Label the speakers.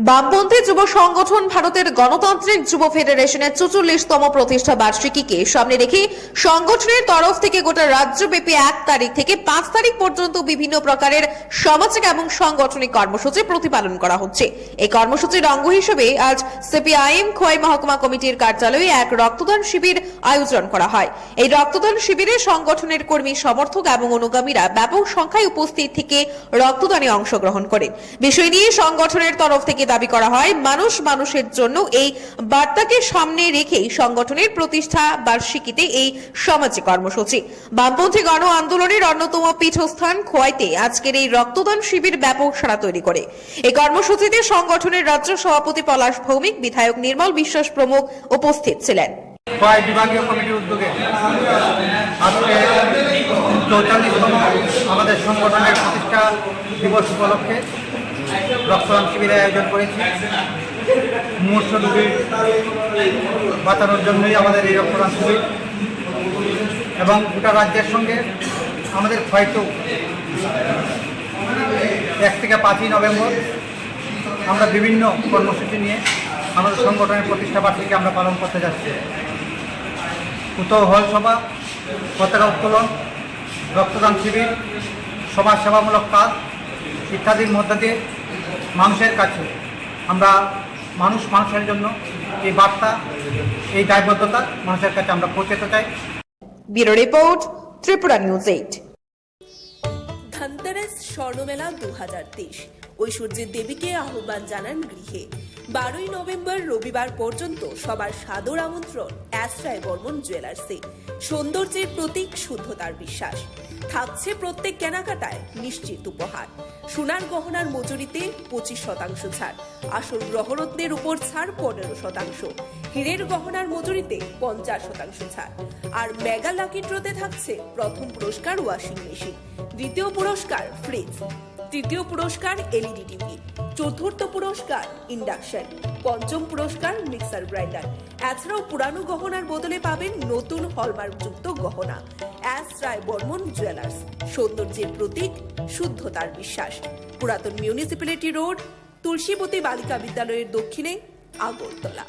Speaker 1: বামপন্থী যুব সংগঠন ভারতের গণতান্ত্রিক যুব ফেডারেশনের ৪৪তম প্রতিষ্ঠা বার্ষিকীকে সামনে রেখে সংগঠনের তরফ থেকে গোটা রাজ্যব্যাপী ১ তারিখ থেকে ৫ তারিখ পর্যন্ত বিভিন্ন প্রকারের সামাজিক এবং সাংগঠনিক কর্মসূচি প্রতিপালন করা হচ্ছে। এই কর্মসূচির অঙ্গ হিসেবে আজ সিপিআইএম খোয়াই মহকুমা কমিটির কার্যালয়ে এক রক্তদান শিবির আয়োজন করা হয়। এই রক্তদান শিবিরে সংগঠনের কর্মী, সমর্থক এবং অনুগামীরা ব্যাপক সংখ্যায় উপস্থিত থেকে রক্তদানে অংশগ্রহণ করেন। বিষয় নিয়ে সংগঠনের তরফ থেকে দাবি করা হয়, মানুষ মানুষের জন্য এই বার্তাকে সামনে রেখেই সংগঠনের প্রতিষ্ঠা বার্ষিকীতে এই সামাজিক কর্মসূচি। বামপন্থী গণ আন্দোলনের অন্যতম পীঠস্থান খোয়াইতে আজকের এই রক্তদান শিবির ব্যাপক সাড়া তৈরি করে। এই কর্মসূচিতে সংগঠনের রাজ্য সভাপতি পলাশ ভৌমিক, বিধায়ক নির্মল বিশ্বাস প্রমুখ উপস্থিত ছিলেন।
Speaker 2: খোয়াই বিভাগীয় কমিটির উদ্যোগে আজকে ৪৪তম আমাদের সংগঠনের প্রতিষ্ঠা দিবস উপলক্ষে রক্তদান শিবিরের আয়োজন করেছি। মুমূর্ষ রোগী বাঁচানোর জন্যই আমাদের এই রক্তদান শিবির এবং গোটা রাজ্যের সঙ্গে আমাদের খোয়াইতেও ১ থেকে ৫ই নভেম্বর আমরা বিভিন্ন কর্মসূচি নিয়ে আমাদের সংগঠনের প্রতিষ্ঠা বার্ষিকী আমরা পালন করতে যাচ্ছি। কুতূহল সভা, পতাকা উত্তোলন, রক্তদান শিবির, সমাজ সেবামূলক কাজ ইত্যাদির মধ্যে দিয়ে মানুষের কাছে আমরা মানুষের জন্য এই বার্তা, এই দায়বদ্ধতা মানুষের কাছে আমরা পৌঁছাতে চাই।
Speaker 1: Bureau report, Tripura news 8।
Speaker 3: Dhanteras স্বর্ণমেলা 2023 ঐশ্বর্যের দেবীকে আহ্বান জানান গৃহে। 12ই নভেম্বর রবিবার পর্যন্ত সবার সাদর আমন্ত্রণ অ্যাস্ট্রায় বর্মন জুয়েলার্সে। সৌন্দর্যের প্রতীক, শুদ্ধতার বিশ্বাস। থাকছে প্রত্যেক কেনাকাটায় নিশ্চিত উপহার। সোনার গহনার মজুরিতে 25% ছাড়, আসল গ্রহরত্নের উপর ছাড় 15%, হীরের গহনার মজুরিতে 50% ছাড়। আর মেগা লাকি ড্রতে থাকছে প্রথম পুরস্কার ওয়াশিং মেশিন, দ্বিতীয় পুরস্কার ফ্রিজ, তৃতীয় পুরস্কার এলইডি টিভি, চতুর্থ পুরস্কার ইন্ডাকশন, পঞ্চম পুরস্কার মিক্সার গ্রাইন্ডার। এছাড়াও পুরানো গহনার বদলে পাবেন নতুন হলমার্কযুক্ত গহনা। অ্যাস্ট্রায় বর্মন জুয়েলার্স, সৌন্দর্যের প্রতীক, শুদ্ধতার বিশ্বাস। পুরাতন মিউনিসিপ্যালিটি রোড, তুলসীবতী বালিকা বিদ্যালয়ের দক্ষিণে, আগরতলা।